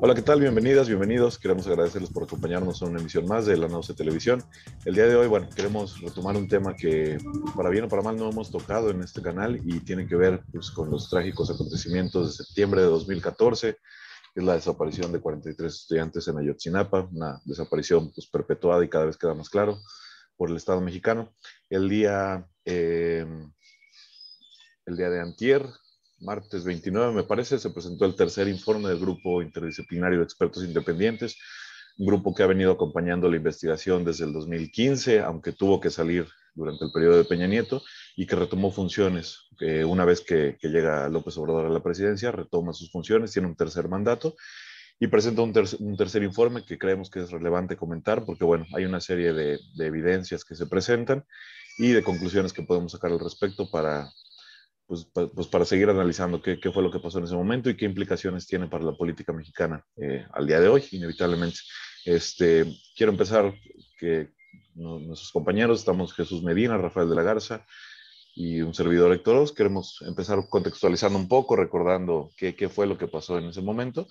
Hola, ¿qué tal? Bienvenidas, bienvenidos. Queremos agradecerles por acompañarnos en una emisión más de La Nauce Televisión. El día de hoy, bueno, queremos retomar un tema que, para bien o para mal, no hemos tocado en este canal y tiene que ver pues, con los trágicos acontecimientos de septiembre de 2014, que es la desaparición de 43 estudiantes en Ayotzinapa, una desaparición pues, perpetuada y cada vez queda más claro por el Estado mexicano. El día, eh, el día de antier, martes 29, me parece, se presentó el tercer informe del Grupo Interdisciplinario de Expertos Independientes, un grupo que ha venido acompañando la investigación desde el 2015, aunque tuvo que salir durante el periodo de Peña Nieto, y que retomó funciones. Una vez que llega López Obrador a la presidencia, retoma sus funciones, tiene un tercer mandato y presenta un tercer informe que creemos que es relevante comentar, porque bueno, hay una serie de evidencias que se presentan y de conclusiones que podemos sacar al respecto pues para seguir analizando qué fue lo que pasó en ese momento y qué implicaciones tiene para la política mexicana al día de hoy, inevitablemente. Quiero empezar que nuestros compañeros, estamos Jesús Medina, Rafael de la Garza y un servidor Héctor Oz. Queremos empezar contextualizando un poco, recordando qué fue lo que pasó en ese momento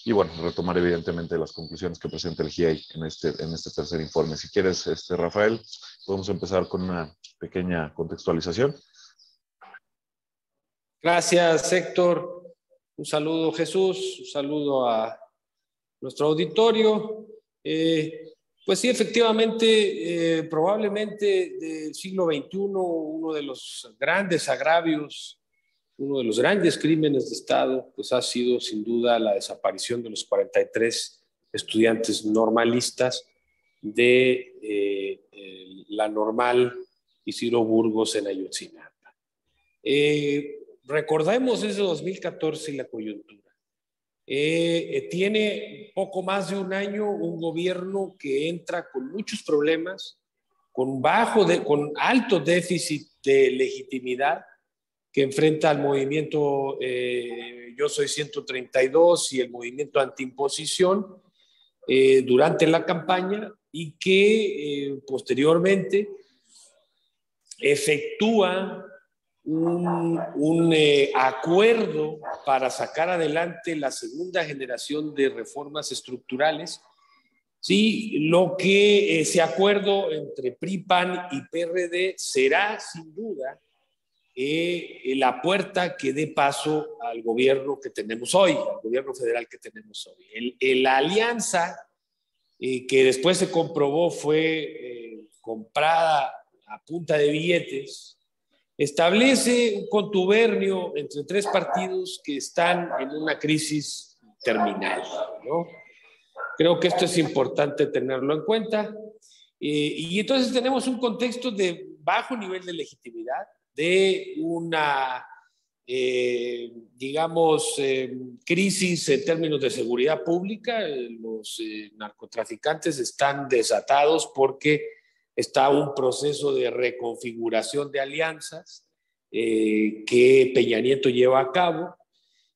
y bueno, retomar evidentemente las conclusiones que presenta el GIEI en este tercer informe. Si quieres, Rafael, podemos empezar con una pequeña contextualización. Gracias, Héctor. Un saludo, Jesús. Un saludo a nuestro auditorio. Pues sí, efectivamente, probablemente del siglo XXI, uno de los grandes agravios, uno de los grandes crímenes de Estado, pues ha sido sin duda la desaparición de los 43 estudiantes normalistas de la Normal Isidro Burgos en Ayotzinapa. Recordemos ese 2014 y la coyuntura. Tiene poco más de un año un gobierno que entra con muchos problemas, con alto déficit de legitimidad, que enfrenta al movimiento Yo Soy 132 y el movimiento antiimposición durante la campaña y que posteriormente efectúa un acuerdo para sacar adelante la segunda generación de reformas estructurales. Sí, lo que ese acuerdo entre PRI, PAN y PRD será sin duda la puerta que dé paso al gobierno que tenemos hoy, al gobierno federal que tenemos hoy. La alianza que después se comprobó fue comprada a punta de billetes, establece un contubernio entre tres partidos que están en una crisis terminal, ¿no? Creo que esto es importante tenerlo en cuenta. Y entonces tenemos un contexto de bajo nivel de legitimidad, de una, crisis en términos de seguridad pública. Los narcotraficantes están desatados porque está un proceso de reconfiguración de alianzas que Peña Nieto lleva a cabo.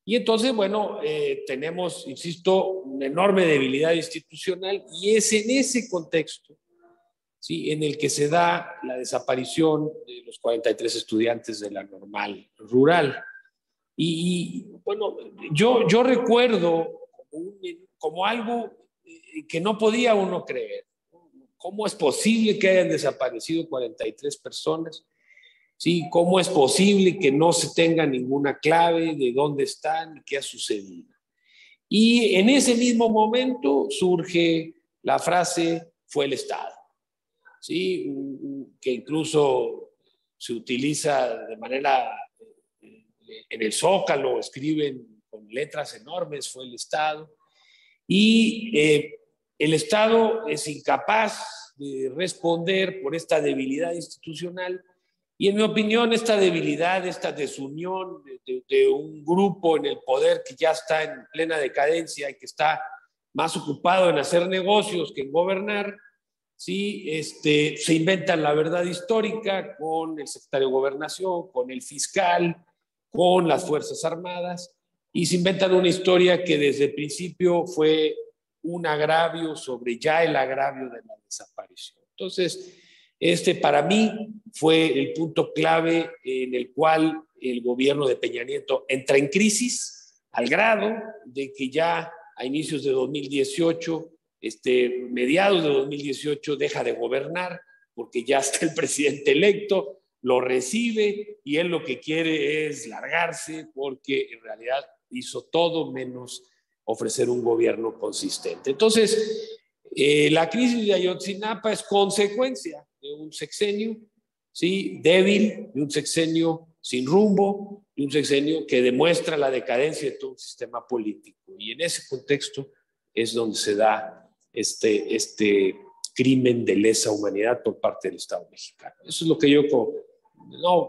Y entonces, bueno, tenemos, insisto, una enorme debilidad institucional y es en ese contexto, ¿sí?, en el que se da la desaparición de los 43 estudiantes de la Normal Rural. Y bueno, yo recuerdo como algo que no podía uno creer. ¿Cómo es posible que hayan desaparecido 43 personas? ¿Sí? ¿Cómo es posible que no se tenga ninguna clave de dónde están y qué ha sucedido? Y en ese mismo momento surge la frase "fue el Estado", ¿sí?, que incluso se utiliza de manera, en el Zócalo escriben con letras enormes "fue el Estado", y el Estado es incapaz de responder por esta debilidad institucional. Y en mi opinión, esta debilidad, esta desunión de un grupo en el poder que ya está en plena decadencia y que está más ocupado en hacer negocios que en gobernar, ¿sí? Se inventan la verdad histórica con el secretario de Gobernación, con el fiscal, con las Fuerzas Armadas, y se inventan una historia que desde el principio fue un agravio sobre ya el agravio de la desaparición. Entonces, para mí fue el punto clave en el cual el gobierno de Peña Nieto entra en crisis, al grado de que ya a inicios de 2018, mediados de 2018 deja de gobernar porque ya está el presidente electo, lo recibe y él lo que quiere es largarse porque en realidad hizo todo menos ofrecer un gobierno consistente. Entonces, la crisis de Ayotzinapa es consecuencia de un sexenio, ¿sí?, débil, de un sexenio sin rumbo, de un sexenio que demuestra la decadencia de todo un sistema político. Y en ese contexto es donde se da este crimen de lesa humanidad por parte del Estado mexicano. Eso es lo que yo,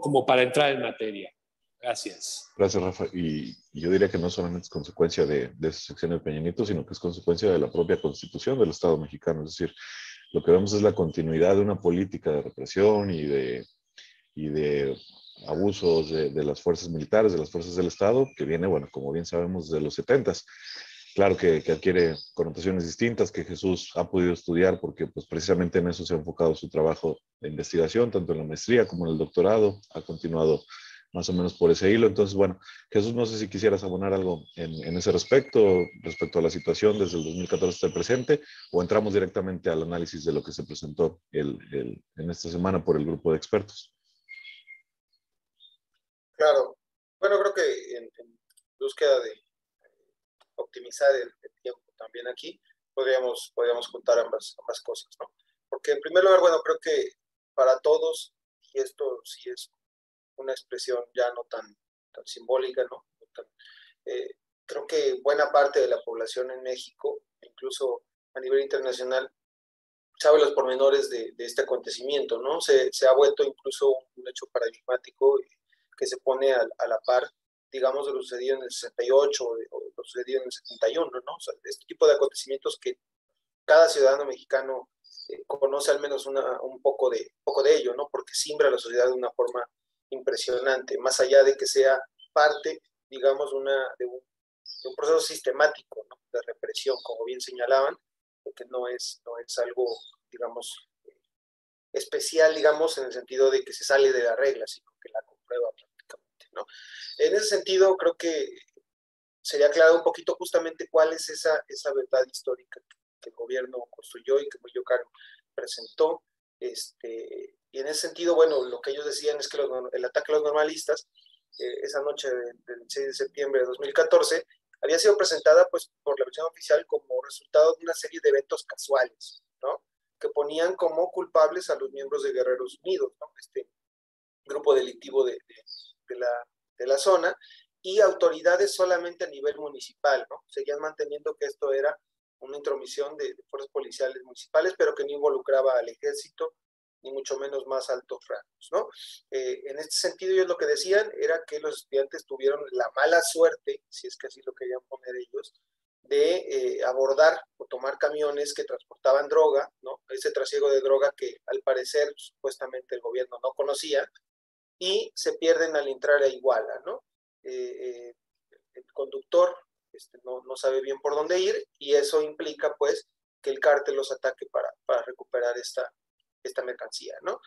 como para entrar en materia. Gracias. Gracias, Rafa. Y yo diría que no solamente es consecuencia de ese sexenio de Peña Nieto, sino que es consecuencia de la propia Constitución del Estado mexicano. Es decir, lo que vemos es la continuidad de una política de represión y de abusos de las fuerzas militares, de las fuerzas del Estado, que viene, bueno, como bien sabemos, de los 70s. Claro que adquiere connotaciones distintas, que Jesús ha podido estudiar porque pues precisamente en eso se ha enfocado su trabajo de investigación, tanto en la maestría como en el doctorado. Ha continuado más o menos por ese hilo. Entonces, bueno, Jesús, no sé si quisieras abonar algo en ese respecto a la situación desde el 2014 hasta el presente, o entramos directamente al análisis de lo que se presentó en esta semana por el grupo de expertos. Claro. Bueno, creo que en búsqueda de optimizar el tiempo también aquí, podríamos juntar ambas cosas, ¿no? Porque en primer lugar, bueno, creo que para todos, y esto sí es una expresión ya no tan simbólica, ¿no? Creo que buena parte de la población en México, incluso a nivel internacional, sabe los pormenores de este acontecimiento, ¿no? Se ha vuelto incluso un hecho paradigmático que se pone a la par, digamos, de lo sucedido en el 68 o lo sucedido en el 71, ¿no? O sea, este tipo de acontecimientos que cada ciudadano mexicano conoce al menos un poco de ello, ¿no? Porque simbra a la sociedad de una forma impresionante, más allá de que sea parte, digamos, de un proceso sistemático, ¿no?, de represión, como bien señalaban, que no es algo, digamos, especial, digamos, en el sentido de que se sale de la regla, sino que la comprueba prácticamente, ¿no? En ese sentido, creo que sería claro un poquito justamente cuál es esa verdad histórica que el gobierno construyó y que Murillo Karam presentó. Y en ese sentido, bueno, lo que ellos decían es que el ataque a los normalistas, esa noche del 6 de septiembre de 2014, había sido presentada pues por la versión oficial como resultado de una serie de eventos casuales, ¿no?, que ponían como culpables a los miembros de Guerreros Unidos, ¿no?, este grupo delictivo de la zona, y autoridades solamente a nivel municipal, ¿no? Seguían manteniendo que esto era una intromisión de fuerzas policiales municipales, pero que no involucraba al ejército, ni mucho menos más altos rangos, ¿no? En este sentido, ellos lo que decían era que los estudiantes tuvieron la mala suerte, si es que así lo querían poner ellos, de abordar o tomar camiones que transportaban droga, ¿no? Ese trasiego de droga que al parecer supuestamente el gobierno no conocía, y se pierden al entrar a Iguala, ¿no? El conductor no sabe bien por dónde ir, y eso implica pues que el cártel los ataque para recuperar esta mercancía, ¿no?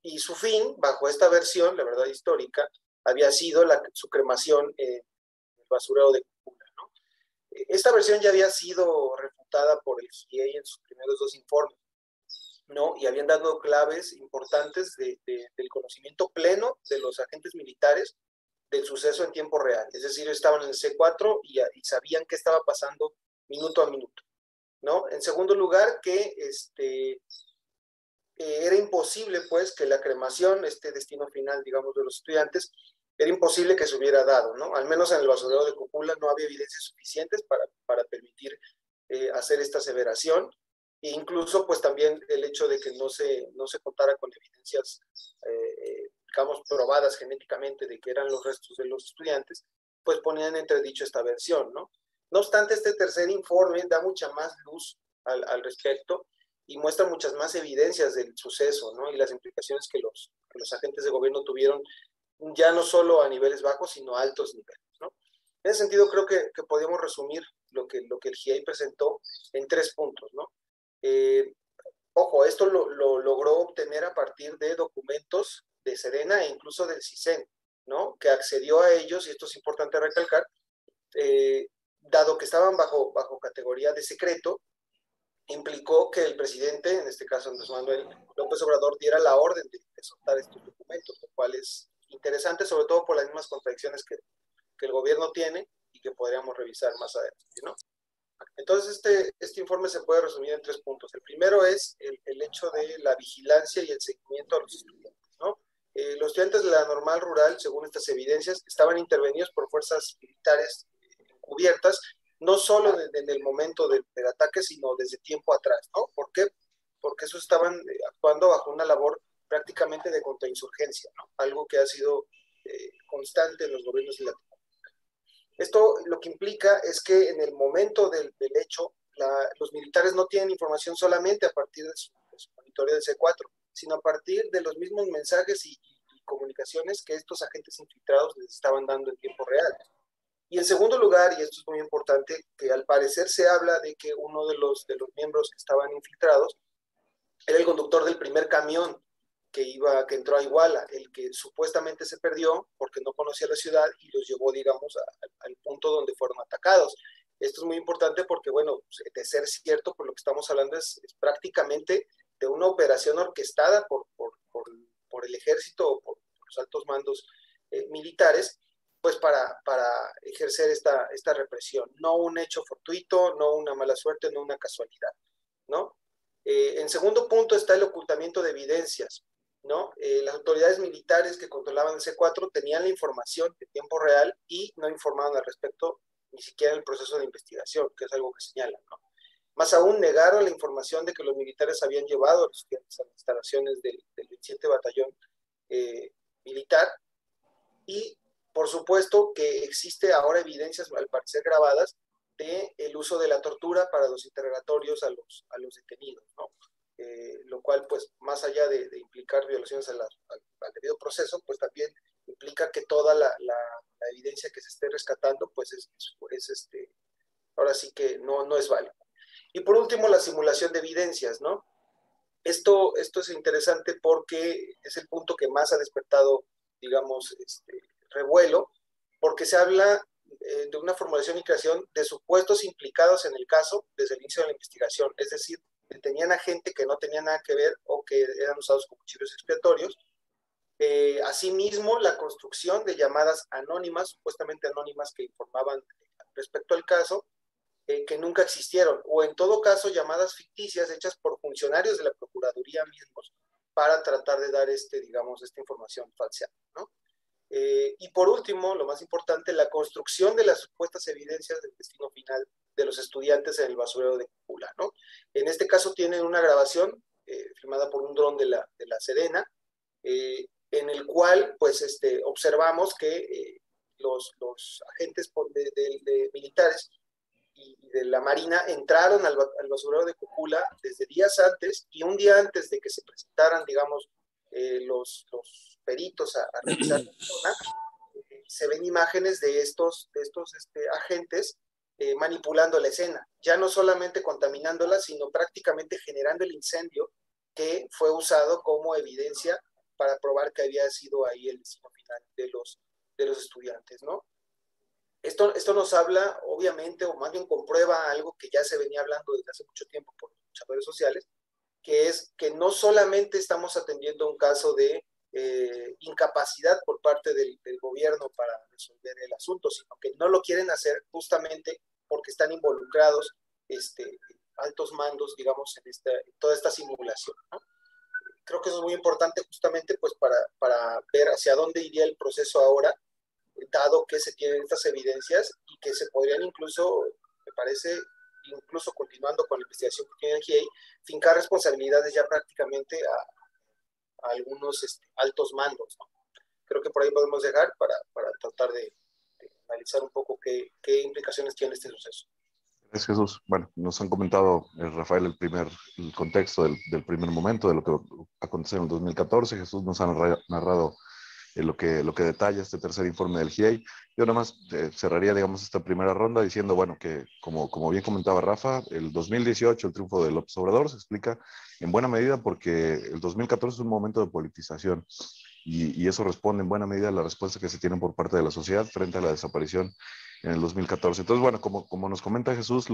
Y su fin, bajo esta versión, la verdad histórica, había sido su cremación en el basurero de Cúpula, ¿no? Esta versión ya había sido refutada por el GIEI en sus primeros dos informes, ¿no? Y habían dado claves importantes del conocimiento pleno de los agentes militares del suceso en tiempo real. Es decir, estaban en el C4 y sabían qué estaba pasando minuto a minuto, ¿no? En segundo lugar, que era imposible, pues, que la cremación, este destino final, digamos, de los estudiantes, era imposible que se hubiera dado, ¿no? Al menos en el basurero de Copula no había evidencias suficientes para permitir hacer esta aseveración. E incluso, pues, también el hecho de que no se contara con evidencias, digamos, probadas genéticamente de que eran los restos de los estudiantes, pues ponían en entredicho esta versión, ¿no? No obstante, este tercer informe da mucha más luz al respecto y muestra muchas más evidencias del suceso, ¿no? Y las implicaciones que los agentes de gobierno tuvieron, ya no solo a niveles bajos, sino a altos niveles, ¿no? En ese sentido, creo que podemos resumir lo que el GIEI presentó en 3 puntos, ¿no? Ojo, esto lo logró obtener a partir de documentos de Sedena e incluso del CISEN, ¿no?, que accedió a ellos, y esto es importante recalcar, dado que estaban bajo categoría de secreto, implicó que el presidente, en este caso Andrés Manuel López Obrador, diera la orden de soltar estos documentos, lo cual es interesante, sobre todo por las mismas contradicciones que el gobierno tiene y que podríamos revisar más adelante, ¿no? Entonces, este informe se puede resumir en 3 puntos. El primero es el hecho de la vigilancia y el seguimiento a los estudiantes, ¿no? Los estudiantes de la normal rural, según estas evidencias, estaban intervenidos por fuerzas militares encubiertas, no solo en el momento del ataque, sino desde tiempo atrás, ¿no? ¿Por qué? Porque esos estaban actuando bajo una labor prácticamente de contrainsurgencia, ¿no? Algo que ha sido constante en los gobiernos de Latinoamérica. Esto lo que implica es que en el momento del hecho, los militares no tienen información solamente a partir de su monitoreo del C4, sino a partir de los mismos mensajes y comunicaciones que estos agentes infiltrados les estaban dando en tiempo real. Y en segundo lugar, y esto es muy importante, que al parecer se habla de que uno de los miembros que estaban infiltrados era el conductor del primer camión que entró a Iguala, el que supuestamente se perdió porque no conocía la ciudad y los llevó, digamos, al punto donde fueron atacados. Esto es muy importante porque, bueno, de ser cierto, por lo que estamos hablando es prácticamente de una operación orquestada por el ejército o por los altos mandos militares, pues para ejercer esta represión. No un hecho fortuito, no una mala suerte, no una casualidad, ¿no? En segundo punto está el ocultamiento de evidencias, ¿no? Las autoridades militares que controlaban el C4 tenían la información en tiempo real y no informaban al respecto ni siquiera en el proceso de investigación, que es algo que señalan, ¿no? Más aún, negaron la información de que los militares habían llevado a los estudiantes a las instalaciones del 27 Batallón Militar y, por supuesto, que existe ahora evidencias, al parecer grabadas, del uso de la tortura para los interrogatorios a los detenidos, ¿no? Lo cual, pues, más allá de implicar violaciones al debido proceso, pues también implica que toda la evidencia que se esté rescatando, pues, ahora sí que no es válida. Y por último, la simulación de evidencias, ¿no? Esto es interesante porque es el punto que más ha despertado, digamos, revuelo, porque se habla de una formulación y creación de supuestos implicados en el caso desde el inicio de la investigación, es decir, detenían a gente que no tenía nada que ver o que eran usados como chivos expiatorios. Asimismo, la construcción de llamadas anónimas, supuestamente anónimas, que informaban respecto al caso, que nunca existieron, o en todo caso llamadas ficticias hechas por funcionarios de la Procuraduría mismos para tratar de dar digamos, esta información falseada, ¿no? Y por último, lo más importante, la construcción de las supuestas evidencias del destino final de los estudiantes en el basurero de Cúpula, ¿no? En este caso tienen una grabación filmada por un dron de la Sedena, en el cual pues observamos que los agentes de militares y de la Marina entraron al basurero de Cúpula desde días antes y un día antes de que se presentaran, digamos, los peritos a revisar la zona, se ven imágenes de estos agentes manipulando la escena, ya no solamente contaminándola, sino prácticamente generando el incendio que fue usado como evidencia para probar que había sido ahí el destino final de los estudiantes, ¿no? Esto nos habla, obviamente, o más bien comprueba algo que ya se venía hablando desde hace mucho tiempo por muchas redes sociales, que es que no solamente estamos atendiendo un caso de incapacidad por parte del gobierno para resolver el asunto, sino que no lo quieren hacer justamente porque están involucrados altos mandos, digamos, en toda esta simulación, ¿no? Creo que eso es muy importante justamente pues para ver hacia dónde iría el proceso ahora, dado que se tienen estas evidencias y que se podrían incluso, me parece, incluso continuando con la investigación que tiene el GIEI, fincar responsabilidades ya prácticamente a algunos altos mandos, ¿no? Creo que por ahí podemos dejar para tratar de analizar un poco qué implicaciones tiene este suceso. Gracias, Jesús. Bueno, nos han comentado, Rafael, el contexto del primer momento, de lo que aconteció en el 2014. Jesús nos ha narrado lo que detalla este tercer informe del GIEI. Yo nada más cerraría, digamos, esta primera ronda diciendo, bueno, que como bien comentaba Rafa, el 2018, el triunfo de López Obrador, se explica en buena medida porque el 2014 es un momento de politización y eso responde en buena medida a la respuesta que se tiene por parte de la sociedad frente a la desaparición en el 2014. Entonces, bueno, como nos comenta Jesús,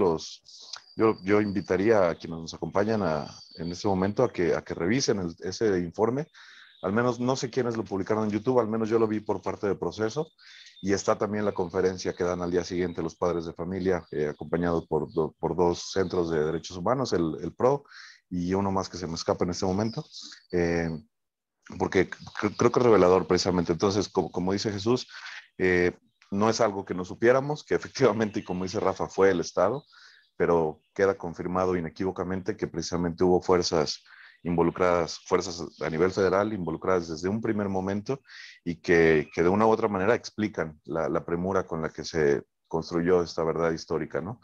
yo invitaría a quienes nos acompañan en este momento a que revisen ese informe. Al menos no sé quiénes lo publicaron en YouTube, al menos yo lo vi por parte de Proceso, y está también la conferencia que dan al día siguiente los padres de familia, acompañados por dos centros de derechos humanos, el PRO y uno más que se me escapa en este momento, porque creo que es revelador precisamente. Entonces, como dice Jesús, no es algo que no supiéramos, que efectivamente, y como dice Rafa, fue el Estado, pero queda confirmado inequívocamente que precisamente hubo fuerzas involucradas, fuerzas a nivel federal involucradas desde un primer momento y que de una u otra manera explican la premura con la que se construyó esta verdad histórica, ¿no?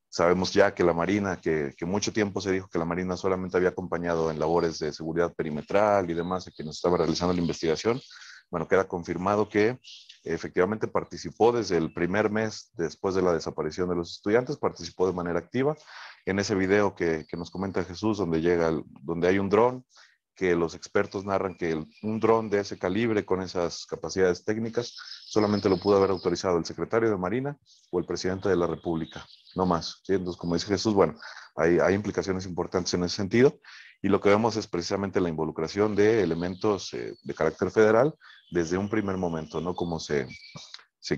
Sabemos ya que la Marina, que mucho tiempo se dijo que la Marina solamente había acompañado en labores de seguridad perimetral y demás a quienes estaba realizando la investigación. Bueno, queda confirmado que efectivamente participó desde el primer mes después de la desaparición de los estudiantes, participó de manera activa. En ese video que nos comenta Jesús, donde hay un dron, que los expertos narran que un dron de ese calibre, con esas capacidades técnicas, solamente lo pudo haber autorizado el secretario de Marina o el presidente de la República, no más. ¿Sí? Entonces, como dice Jesús, bueno, hay implicaciones importantes en ese sentido, y lo que vemos es precisamente la involucración de elementos de carácter federal desde un primer momento, ¿no? Como se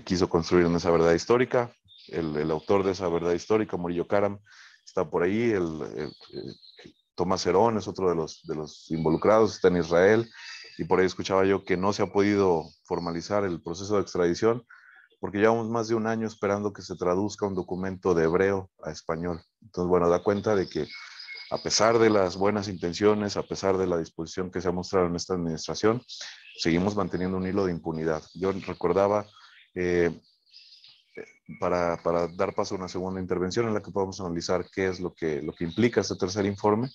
quiso construir en esa verdad histórica. El autor de esa verdad histórica, Murillo Karam, está por ahí. Tomás Herón es otro de los involucrados, está en Israel, y por ahí escuchaba yo que no se ha podido formalizar el proceso de extradición porque llevamos más de un año esperando que se traduzca un documento de hebreo a español. Entonces, bueno, da cuenta de que a pesar de las buenas intenciones, a pesar de la disposición que se ha mostrado en esta administración, seguimos manteniendo un hilo de impunidad. Yo recordaba, para dar paso a una segunda intervención en la que podamos analizar qué es lo que implica este tercer informe,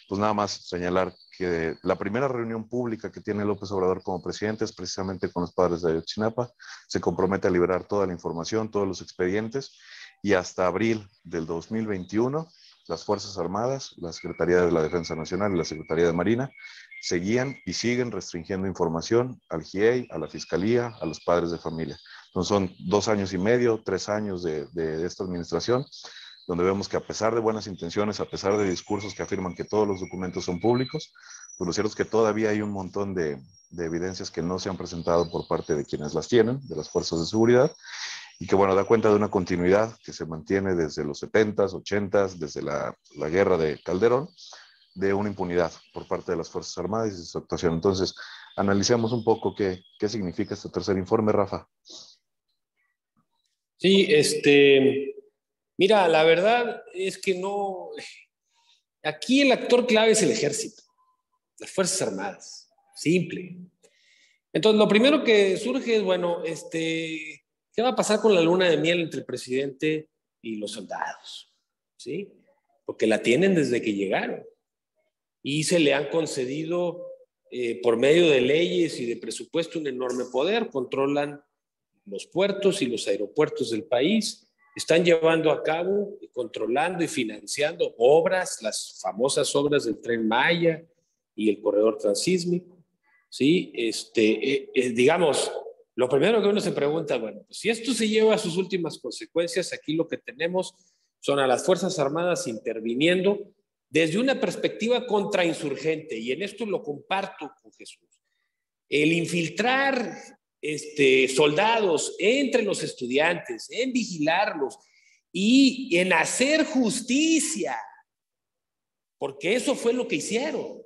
pues nada más señalar que la primera reunión pública que tiene López Obrador como presidente es precisamente con los padres de Ayotzinapa. Se compromete a liberar toda la información, todos los expedientes, y hasta abril del 2021 las Fuerzas Armadas, la Secretaría de la Defensa Nacional y la Secretaría de Marina seguían y siguen restringiendo información al GIEI, a la Fiscalía, a los padres de familia. Entonces son 2 años y medio, 3 años de esta administración, donde vemos que a pesar de buenas intenciones, a pesar de discursos que afirman que todos los documentos son públicos, pues lo cierto es que todavía hay un montón de evidencias que no se han presentado por parte de quienes las tienen, de las fuerzas de seguridad, y que, bueno, da cuenta de una continuidad que se mantiene desde los 70s, 80s, desde la guerra de Calderón, de una impunidad por parte de las Fuerzas Armadas y de su actuación. Entonces, analicemos un poco qué significa este tercer informe, Rafa. Sí, mira, la verdad es que no, aquí el actor clave es el ejército, las Fuerzas Armadas, simple. Entonces, lo primero que surge es, bueno, ¿qué va a pasar con la luna de miel entre el presidente y los soldados? ¿Sí? Porque la tienen desde que llegaron y se le han concedido por medio de leyes y de presupuesto un enorme poder, controlan los puertos y los aeropuertos del país, están llevando a cabo, controlando y financiando obras, las famosas obras del Tren Maya y el corredor transísmico, ¿sí? Digamos, lo primero que uno se pregunta, bueno, pues si esto se lleva a sus últimas consecuencias, aquí lo que tenemos son a las Fuerzas Armadas interviniendo desde una perspectiva contrainsurgente, y en esto lo comparto con Jesús. El infiltrar soldados entre los estudiantes, en vigilarlos y en hacer justicia, porque eso fue lo que hicieron,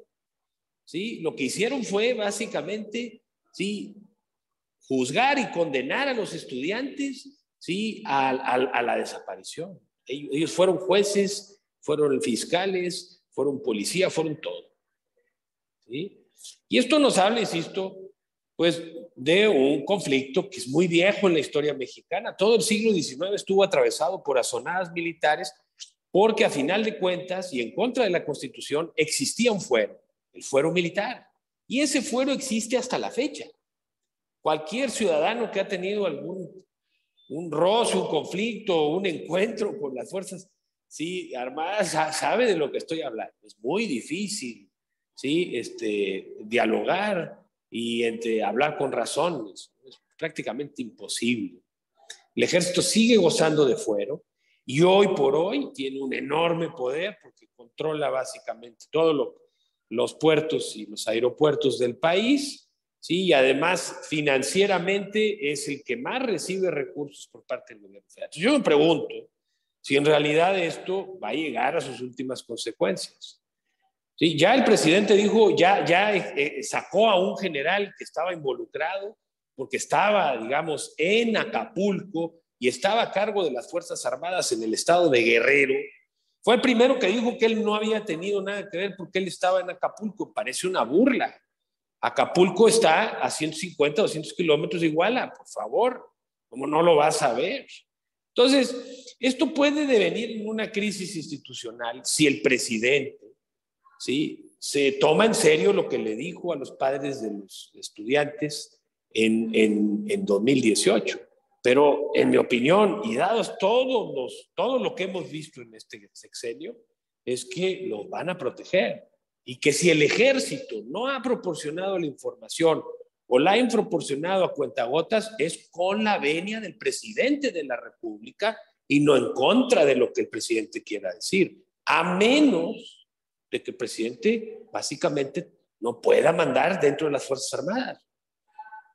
¿sí? Lo que hicieron fue básicamente, ¿sí?, juzgar y condenar a los estudiantes, ¿sí?, a la desaparición. Ellos fueron jueces, fueron fiscales, fueron policía, fueron todo, ¿sí? Y esto nos habla, insisto, pues de un conflicto que es muy viejo en la historia mexicana. Todo el siglo XIX estuvo atravesado por azonadas militares porque, a final de cuentas y en contra de la Constitución, existía un fuero, el fuero militar, y ese fuero existe hasta la fecha. Cualquier ciudadano que ha tenido un roce, un conflicto, un encuentro con las fuerzas, ¿sí?, armadas, sabe de lo que estoy hablando. Es muy difícil, ¿sí?, dialogar y hablar con razones. Es prácticamente imposible. El ejército sigue gozando de fuero y hoy por hoy tiene un enorme poder porque controla básicamente todos los puertos y los aeropuertos del país, ¿sí? Y además financieramente es el que más recibe recursos por parte del gobierno federal. Yo me pregunto si en realidad esto va a llegar a sus últimas consecuencias. Sí, ya el presidente dijo, sacó a un general que estaba involucrado porque estaba, digamos, en Acapulco y estaba a cargo de las Fuerzas Armadas en el estado de Guerrero. Fue el primero que dijo que él no había tenido nada que ver porque él estaba en Acapulco. Parece una burla. Acapulco está a 150 o 200 kilómetros de Iguala, por favor. ¿Cómo no lo vas a ver? Entonces, esto puede devenir en una crisis institucional si el presidente, ¿sí?, se toma en serio lo que le dijo a los padres de los estudiantes en 2018. Pero en mi opinión, y dados todo lo que hemos visto en este sexenio, es que los van a proteger. Y que si el ejército no ha proporcionado la información o la han proporcionado a cuentagotas, es con la venia del presidente de la República y no en contra de lo que el presidente quiera decir. A menos de que el presidente básicamente no pueda mandar dentro de las Fuerzas Armadas.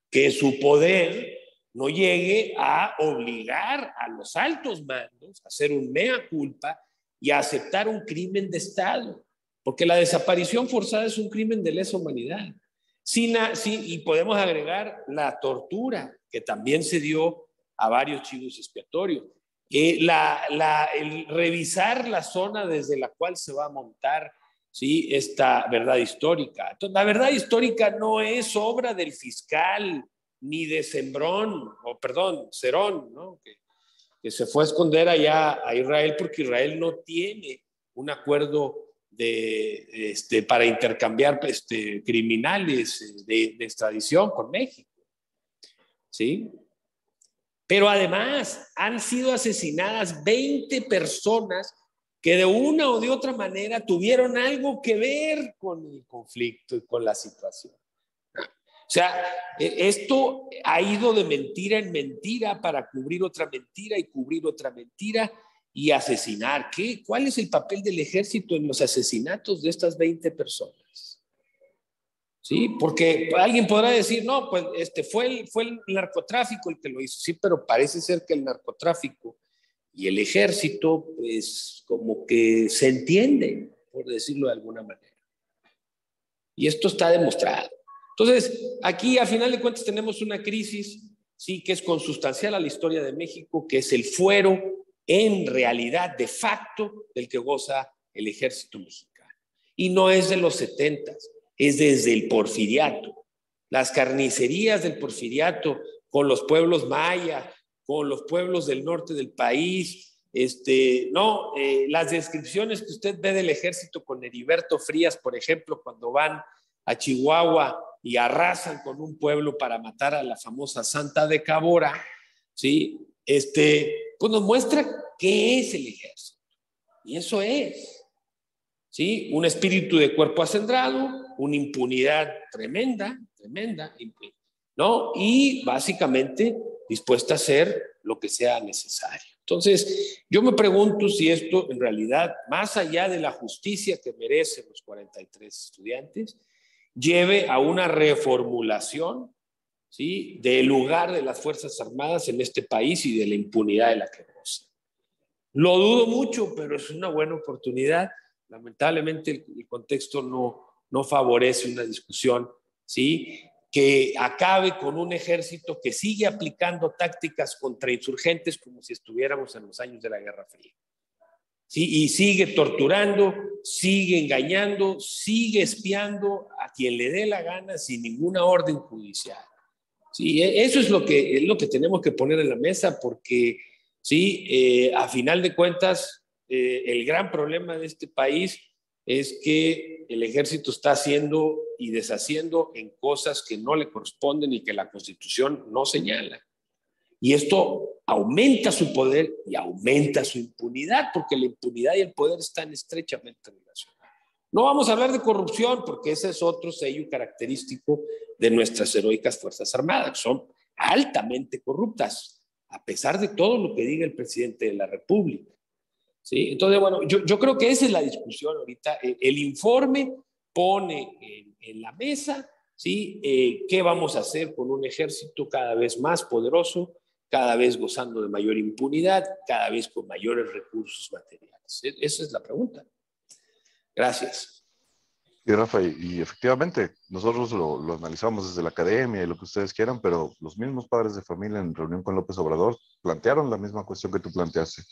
Que su poder no llegue a obligar a los altos mandos a hacer un mea culpa y a aceptar un crimen de Estado. Porque la desaparición forzada es un crimen de lesa humanidad. Y podemos agregar la tortura, que también se dio a varios chivos expiatorios. El revisar la zona desde la cual se va a montar, ¿sí?, esta verdad histórica. Entonces, la verdad histórica no es obra del fiscal ni de Cerón, ¿no?, que se fue a esconder allá a Israel porque Israel no tiene un acuerdo para intercambiar criminales de extradición con México, ¿sí? Pero además han sido asesinadas 20 personas que de una o de otra manera tuvieron algo que ver con el conflicto y con la situación. O sea, esto ha ido de mentira en mentira para cubrir otra mentira y cubrir otra mentira y asesinar. ¿Cuál es el papel del ejército en los asesinatos de estas 20 personas? ¿Sí? Porque alguien podrá decir, no, pues fue el narcotráfico el que lo hizo. Sí, pero parece ser que el narcotráfico y el ejército, pues, como que se entienden, por decirlo de alguna manera. Y esto está demostrado. Entonces, aquí, a final de cuentas, tenemos una crisis, sí, que es consustancial a la historia de México, que es el fuero, en realidad, de facto, del que goza el ejército mexicano. Y no es de los 70, es desde el porfiriato. Las carnicerías del porfiriato con los pueblos mayas, con los pueblos del norte del país, las descripciones que usted ve del ejército con Heriberto Frías, por ejemplo, cuando van a Chihuahua y arrasan con un pueblo para matar a la famosa Santa de Cabora, ¿sí? Pues nos muestra qué es el ejército. Y eso es, ¿sí?, un espíritu de cuerpo acendrado, una impunidad tremenda, ¿no? Y básicamente dispuesta a hacer lo que sea necesario. Entonces, yo me pregunto si esto en realidad, más allá de la justicia que merecen los 43 estudiantes, lleve a una reformulación, ¿sí?, del lugar de las Fuerzas Armadas en este país y de la impunidad de la que goza. Lo dudo mucho, pero es una buena oportunidad. Lamentablemente el contexto no favorece una discusión, ¿sí?, que acabe con un ejército que sigue aplicando tácticas contrainsurgentes como si estuviéramos en los años de la Guerra Fría. ¿Sí? Y sigue torturando, sigue engañando, sigue espiando a quien le dé la gana sin ninguna orden judicial. Sí, eso es lo que tenemos que poner en la mesa porque, sí, a final de cuentas, el gran problema de este país es que el ejército está haciendo y deshaciendo en cosas que no le corresponden y que la Constitución no señala. Y esto aumenta su poder y aumenta su impunidad, porque la impunidad y el poder están estrechamente relacionados. No vamos a hablar de corrupción, porque ese es otro sello característico de nuestras heroicas Fuerzas Armadas. Son altamente corruptas. a pesar de todo lo que diga el presidente de la República. ¿Sí? Entonces, bueno, yo creo que esa es la discusión ahorita. El informe pone en la mesa, ¿sí? ¿Qué vamos a hacer con un ejército cada vez más poderoso, cada vez gozando de mayor impunidad, cada vez con mayores recursos materiales? Esa es la pregunta. Gracias. Sí, Rafa, y efectivamente, nosotros lo analizamos desde la academia y lo que ustedes quieran, pero los mismos padres de familia en reunión con López Obrador plantearon la misma cuestión que tú planteaste.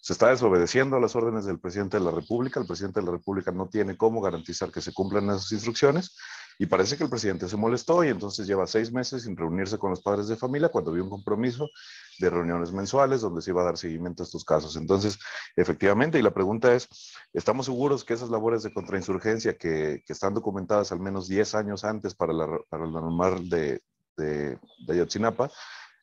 Se está desobedeciendo a las órdenes del presidente de la República. El presidente de la República no tiene cómo garantizar que se cumplan esas instrucciones y parece que el presidente se molestó y entonces lleva 6 meses sin reunirse con los padres de familia cuando había un compromiso de reuniones mensuales donde se iba a dar seguimiento a estos casos. Entonces, efectivamente, y la pregunta es, ¿estamos seguros que esas labores de contrainsurgencia que están documentadas al menos 10 años antes para la normal de Ayotzinapa,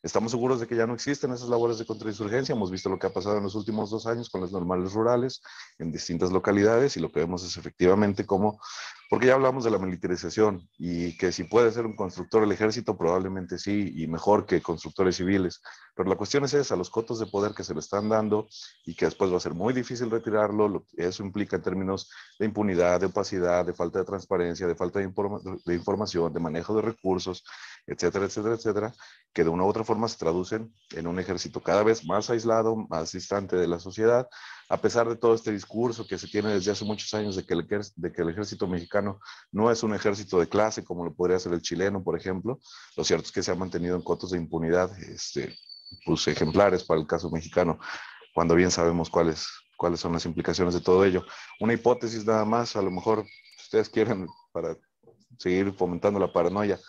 estamos seguros de que ya no existen esas labores de contrainsurgencia? Hemos visto lo que ha pasado en los últimos 2 años con las normales rurales en distintas localidades y lo que vemos es efectivamente cómo, porque ya hablamos de la militarización y que si puede ser un constructor el ejército, probablemente sí, y mejor que constructores civiles. Pero la cuestión es esa, los cotos de poder que se le están dando y que después va a ser muy difícil retirarlo. Eso implica en términos de impunidad, de opacidad, de falta de transparencia, de falta de información, de manejo de recursos, etcétera, etcétera, etcétera, que de una u otra forma se traducen en un ejército cada vez más aislado, más distante de la sociedad, a pesar de todo este discurso que se tiene desde hace muchos años de que el ejército mexicano no es un ejército de clase como lo podría ser el chileno, por ejemplo. Lo cierto es que se ha mantenido en cotos de impunidad pues ejemplares para el caso mexicano, cuando bien sabemos cuáles son las implicaciones de todo ello. Una hipótesis nada más, a lo mejor si ustedes quieren, para seguir fomentando la paranoia.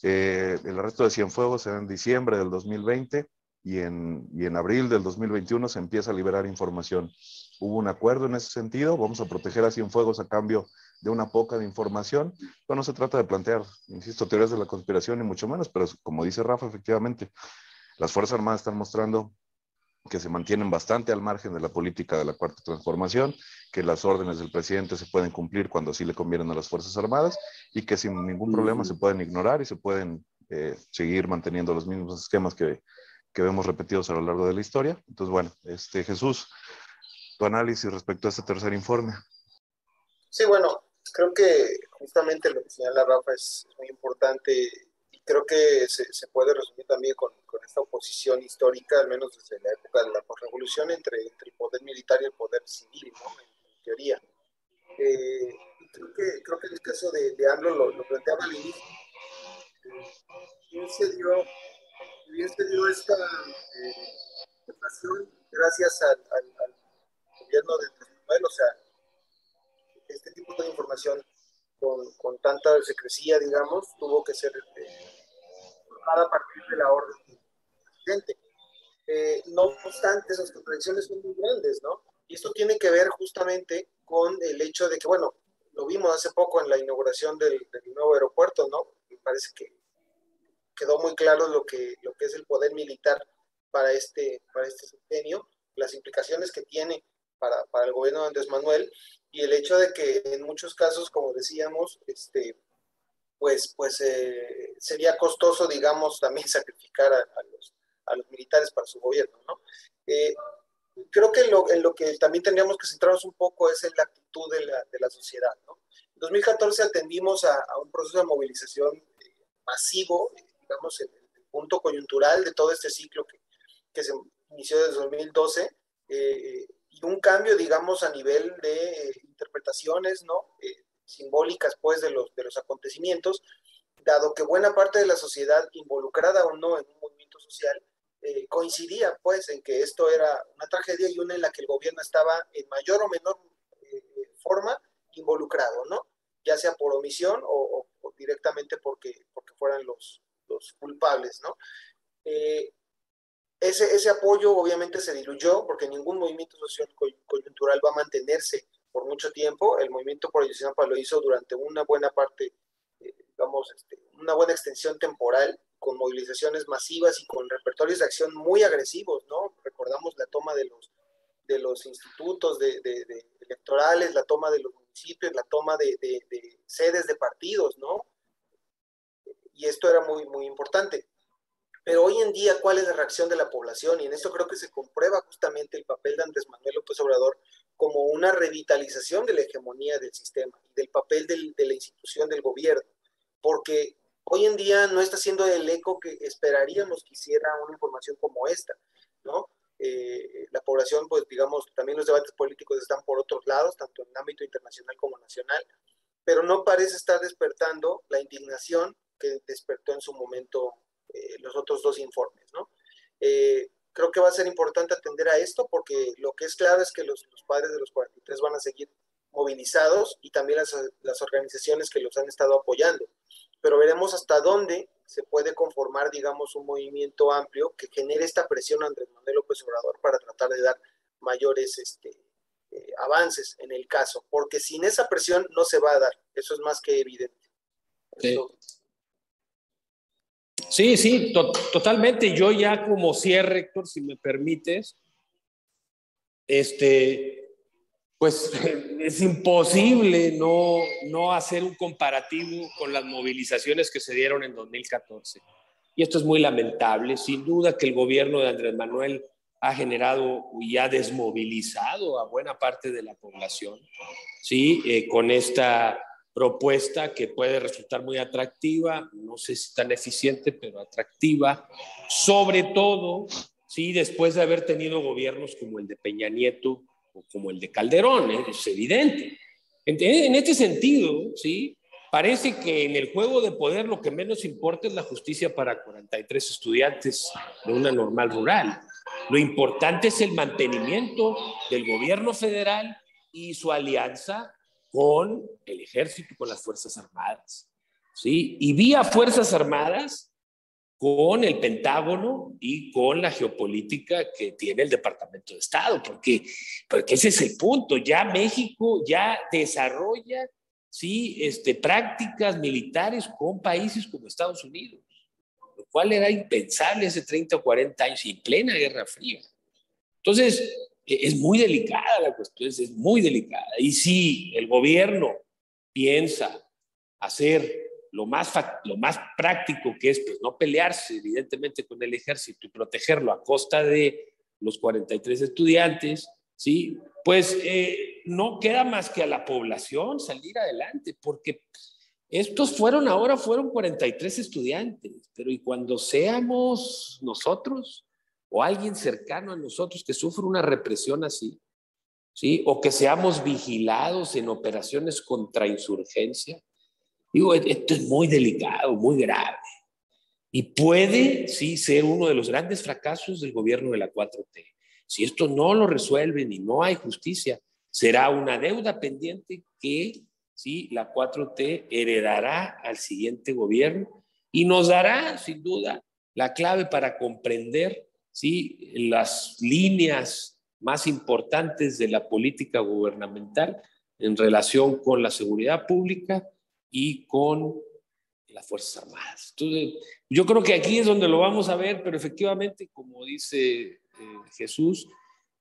El arresto de Cienfuegos será en diciembre del 2020 y en abril del 2021 se empieza a liberar información. Hubo un acuerdo en ese sentido, vamos a proteger a Cienfuegos a cambio de una poca de información, pero no se trata de plantear, insisto, teorías de la conspiración ni mucho menos, pero como dice Rafa, efectivamente, las Fuerzas Armadas están mostrando que se mantienen bastante al margen de la política de la Cuarta Transformación, que las órdenes del presidente se pueden cumplir cuando así le convienen a las Fuerzas Armadas y que sin ningún problema se pueden ignorar y se pueden seguir manteniendo los mismos esquemas que vemos repetidos a lo largo de la historia. Entonces, bueno, Jesús, tu análisis respecto a este tercer informe. Sí, bueno, creo que justamente lo que señala Rafa es muy importante y creo que se puede resumir también con esta oposición histórica, al menos desde la época de la posrevolución, entre el poder militar y el poder civil, ¿no? En teoría. Creo que en el caso de AMLO lo planteaba al inicio. Bien se dio esta situación gracias al gobierno de Andrés Manuel, o sea, este tipo de información con tanta secrecía, digamos, tuvo que ser a partir de la orden del presidente. No obstante, esas contradicciones son muy grandes, ¿no? Y esto tiene que ver justamente con el hecho de que, bueno, lo vimos hace poco en la inauguración del nuevo aeropuerto, ¿no? Me parece que quedó muy claro lo que es el poder militar para este sexenio, las implicaciones que tiene para el gobierno de Andrés Manuel y el hecho de que en muchos casos, como decíamos, pues sería costoso, digamos, también sacrificar a los militares para su gobierno, ¿no? Creo que en lo que también tendríamos que centrarnos un poco es en la actitud de la sociedad, ¿no? En 2014 atendimos a un proceso de movilización masivo, digamos, en el punto coyuntural de todo este ciclo que se inició desde 2012, y un cambio, digamos, a nivel de interpretaciones, ¿no? Simbólicas, pues, de los acontecimientos, dado que buena parte de la sociedad, involucrada o no en un movimiento social, coincidía, pues, en que esto era una tragedia y una en la que el gobierno estaba en mayor o menor forma involucrado, ¿no? Ya sea por omisión o directamente porque fueran los culpables, ¿no? Ese apoyo obviamente se diluyó porque ningún movimiento social coyuntural va a mantenerse por mucho tiempo. El movimiento por Ayotzinapa lo hizo durante una buena parte, digamos, una buena extensión temporal, con movilizaciones masivas y con repertorios de acción muy agresivos, ¿no? Recordamos la toma de los institutos electorales, la toma de los municipios, la toma de sedes de partidos, ¿no? Y esto era muy, muy importante. Pero hoy en día, ¿cuál es la reacción de la población? Y en esto creo que se comprueba justamente el papel de Andrés Manuel López Obrador como una revitalización de la hegemonía del sistema, del papel de la institución del gobierno, porque hoy en día no está siendo el eco que esperaríamos que hiciera una información como esta, ¿no? La población, pues digamos, también los debates políticos están por otros lados, tanto en el ámbito internacional como nacional, pero no parece estar despertando la indignación que despertó en su momento los otros dos informes, ¿no? Creo que va a ser importante atender a esto porque lo que es claro es que los padres de los 43 van a seguir movilizados y también las organizaciones que los han estado apoyando, pero veremos hasta dónde se puede conformar, digamos, un movimiento amplio que genere esta presión a Andrés Manuel López Obrador para tratar de dar mayores avances en el caso, porque sin esa presión no se va a dar, eso es más que evidente. Sí. Sí, sí, totalmente. Yo ya como cierre, Héctor, si me permites, pues es imposible no hacer un comparativo con las movilizaciones que se dieron en 2014. Y esto es muy lamentable. Sin duda que el gobierno de Andrés Manuel ha generado y ha desmovilizado a buena parte de la población, ¿sí? Con esta propuesta que puede resultar muy atractiva, no sé si tan eficiente, pero atractiva, sobre todo, ¿sí? Después de haber tenido gobiernos como el de Peña Nieto o como el de Calderón, es evidente. En este sentido, ¿sí? Parece que en el juego de poder lo que menos importa es la justicia para 43 estudiantes de una normal rural. Lo importante es el mantenimiento del gobierno federal y su alianza con el ejército y con las Fuerzas Armadas, ¿sí? Y vía Fuerzas Armadas con el Pentágono y con la geopolítica que tiene el Departamento de Estado, porque ese es el punto. Ya México ya desarrolla, ¿sí? Prácticas militares con países como Estados Unidos, lo cual era impensable hace 30 o 40 años y en plena Guerra Fría. Entonces, es muy delicada la cuestión, es muy delicada. Y si el gobierno piensa hacer lo más práctico, que es pues, no pelearse evidentemente con el ejército y protegerlo a costa de los 43 estudiantes, ¿sí? Pues no queda más que a la población salir adelante, porque estos fueron 43 estudiantes, pero y cuando seamos nosotros o alguien cercano a nosotros que sufre una represión así, ¿sí? O que seamos vigilados en operaciones contra insurgencia, digo, esto es muy delicado, muy grave. Y puede, sí, ser uno de los grandes fracasos del gobierno de la 4T. Si esto no lo resuelven y no hay justicia, será una deuda pendiente que, sí, la 4T heredará al siguiente gobierno y nos dará, sin duda, la clave para comprender, sí, las líneas más importantes de la política gubernamental en relación con la seguridad pública y con las Fuerzas Armadas. Entonces, yo creo que aquí es donde lo vamos a ver, pero efectivamente, como dice Jesús,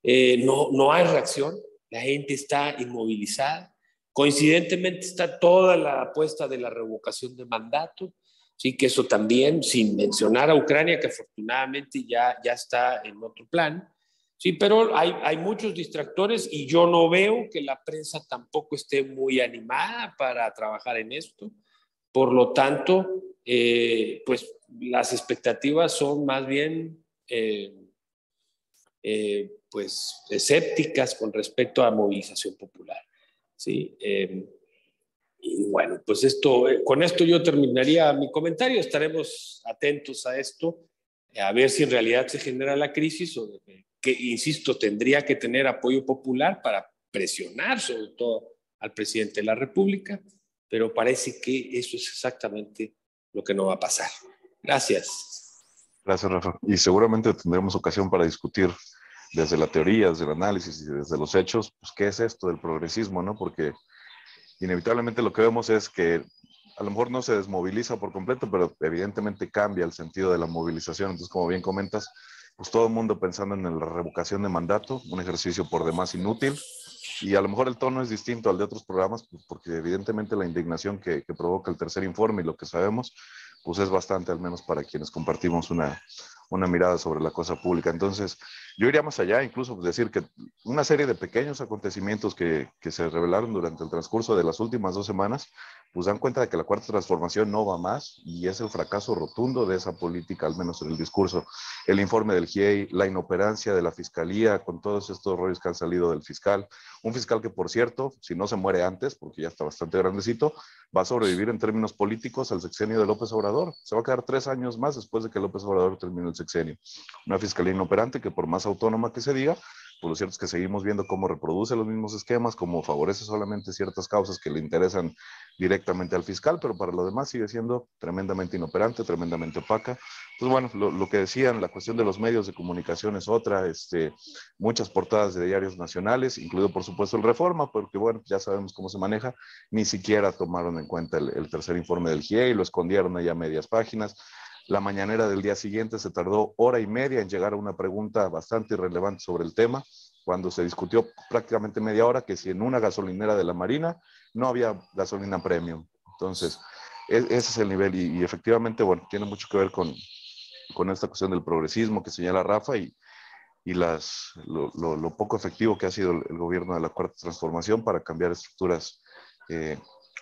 no hay reacción, la gente está inmovilizada. Coincidentemente está toda la apuesta de la revocación de mandato, sí, que eso también, sin mencionar a Ucrania, que afortunadamente ya está en otro plan, sí, pero hay muchos distractores y yo no veo que la prensa tampoco esté muy animada para trabajar en esto. Por lo tanto, pues las expectativas son más bien pues escépticas con respecto a movilización popular, ¿sí? Y bueno, pues con esto yo terminaría mi comentario. Estaremos atentos a esto, a ver si en realidad se genera la crisis o que, insisto, tendría que tener apoyo popular para presionar sobre todo al presidente de la República, pero parece que eso es exactamente lo que no va a pasar. Gracias. Gracias, Rafa. Y seguramente tendremos ocasión para discutir desde la teoría, desde el análisis y desde los hechos, pues qué es esto del progresismo, ¿no? Porque inevitablemente lo que vemos es que a lo mejor no se desmoviliza por completo, pero evidentemente cambia el sentido de la movilización. Entonces, como bien comentas, pues todo el mundo pensando en la revocación de mandato, un ejercicio por demás inútil, y a lo mejor el tono es distinto al de otros programas, pues porque evidentemente la indignación que provoca el tercer informe y lo que sabemos, pues es bastante, al menos para quienes compartimos una mirada sobre la cosa pública. Entonces, yo iría más allá, incluso decir que una serie de pequeños acontecimientos que se revelaron durante el transcurso de las últimas 2 semanas, pues dan cuenta de que la Cuarta Transformación no va más y es el fracaso rotundo de esa política, al menos en el discurso. El informe del GIEI, la inoperancia de la Fiscalía con todos estos rollos que han salido del fiscal, un fiscal que, por cierto, si no se muere antes, porque ya está bastante grandecito, va a sobrevivir en términos políticos al sexenio de López Obrador. Se va a quedar 3 años más después de que López Obrador termine el sexenio. Una fiscalía inoperante que, por más autónoma que se diga, pues lo cierto es que seguimos viendo cómo reproduce los mismos esquemas, cómo favorece solamente ciertas causas que le interesan directamente al fiscal, pero para lo demás sigue siendo tremendamente inoperante, tremendamente opaca. Pues bueno, lo que decían, la cuestión de los medios de comunicación es otra, muchas portadas de diarios nacionales, incluido por supuesto el Reforma, porque bueno, ya sabemos cómo se maneja, ni siquiera tomaron en cuenta el tercer informe del GIEI, lo escondieron allá a medias páginas. La mañanera del día siguiente se tardó 1h30 en llegar a una pregunta bastante irrelevante sobre el tema, cuando se discutió prácticamente media hora que si en una gasolinera de la Marina no había gasolina premium. Entonces, ese es el nivel y efectivamente, bueno, tiene mucho que ver con esta cuestión del progresismo que señala Rafa y lo poco efectivo que ha sido el gobierno de la Cuarta Transformación para cambiar estructuras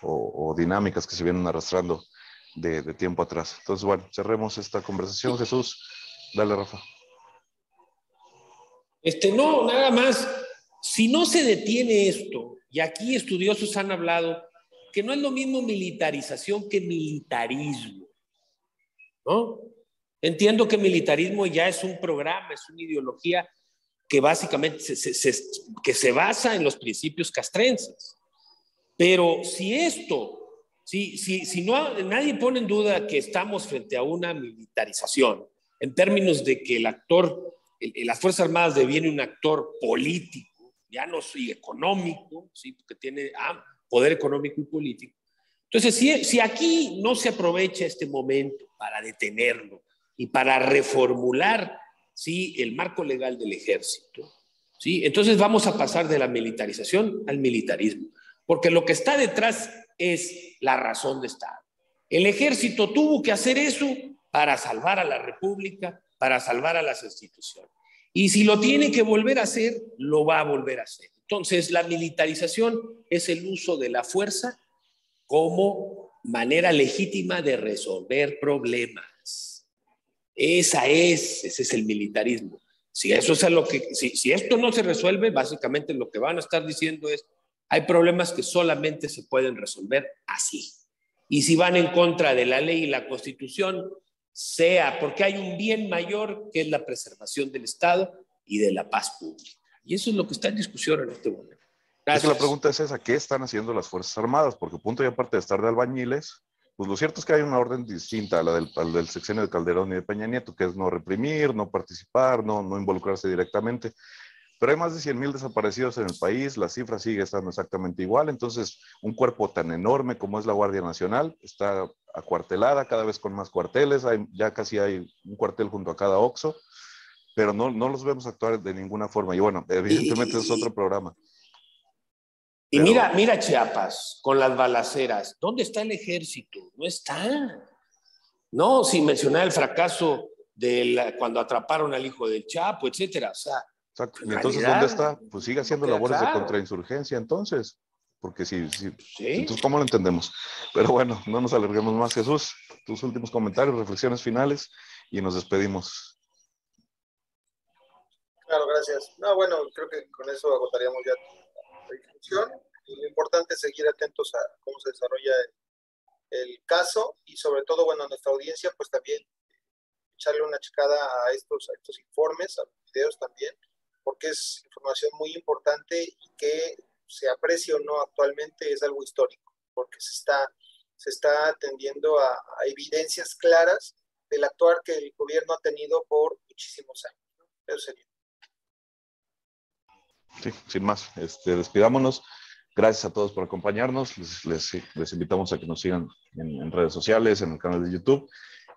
o dinámicas que se vienen arrastrando de tiempo atrás. Entonces, bueno, cerremos esta conversación. Jesús, dale, Rafa. No, nada más. Si no se detiene esto, y aquí estudiosos han hablado que no es lo mismo militarización que militarismo, ¿no? Entiendo que militarismo ya es un programa, es una ideología que básicamente que se basa en los principios castrenses. Pero si nadie pone en duda que estamos frente a una militarización, en términos de que el actor, las Fuerzas Armadas deviene un actor político, ya no soy económico, ¿sí? Porque tiene poder económico y político. Entonces, si aquí no se aprovecha este momento para detenerlo y para reformular, ¿sí?, el marco legal del ejército, ¿sí?, entonces vamos a pasar de la militarización al militarismo, porque lo que está detrás es la razón de Estado. El ejército tuvo que hacer eso para salvar a la República, para salvar a las instituciones. Y si lo tiene que volver a hacer, lo va a volver a hacer. Entonces, la militarización es el uso de la fuerza como manera legítima de resolver problemas. Ese es el militarismo. Si esto no se resuelve, básicamente lo que van a estar diciendo es: hay problemas que solamente se pueden resolver así. Y si van en contra de la ley y la Constitución, sea porque hay un bien mayor que es la preservación del Estado y de la paz pública. Y eso es lo que está en discusión en este momento. Gracias. Es que la pregunta es esa: ¿qué están haciendo las Fuerzas Armadas? Porque punto y aparte de estar de albañiles, pues lo cierto es que hay una orden distinta a la del sexenio de Calderón y de Peña Nieto, que es no reprimir, no participar, no involucrarse directamente. Pero hay más de 100,000 desaparecidos en el país, la cifra sigue estando exactamente igual, entonces un cuerpo tan enorme como es la Guardia Nacional está acuartelada, cada vez con más cuarteles, ya casi hay un cuartel junto a cada OXXO, pero no los vemos actuar de ninguna forma. Y bueno, evidentemente es otro programa. Y mira Chiapas, con las balaceras, ¿dónde está el ejército? No está. No, sin mencionar el fracaso cuando atraparon al hijo del Chapo, etcétera. O sea, exacto. Y entonces, ¿dónde está? Pues sigue haciendo labores de contrainsurgencia, entonces. Porque sí. Entonces, ¿cómo lo entendemos? Pero bueno, no nos alarguemos más. Jesús, tus últimos comentarios, reflexiones finales y nos despedimos. Claro, gracias. No, bueno, creo que con eso agotaríamos ya la discusión. Y lo importante es seguir atentos a cómo se desarrolla el caso y sobre todo, bueno, a nuestra audiencia, pues también echarle una checada a estos informes, a los videos también, porque es información muy importante y que se aprecie o no actualmente es algo histórico, porque se está atendiendo a evidencias claras del actuar que el gobierno ha tenido por muchísimos años, ¿no? Eso sería. Sí, sin más, despidámonos. Gracias a todos por acompañarnos. Les invitamos a que nos sigan en redes sociales, en el canal de YouTube.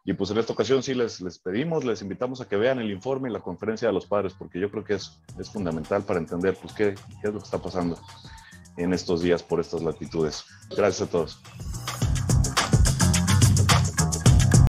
Y pues en esta ocasión sí les pedimos, les invitamos a que vean el informe y la conferencia de los padres, porque yo creo que es fundamental para entender pues qué es lo que está pasando en estos días por estas latitudes. Gracias a todos.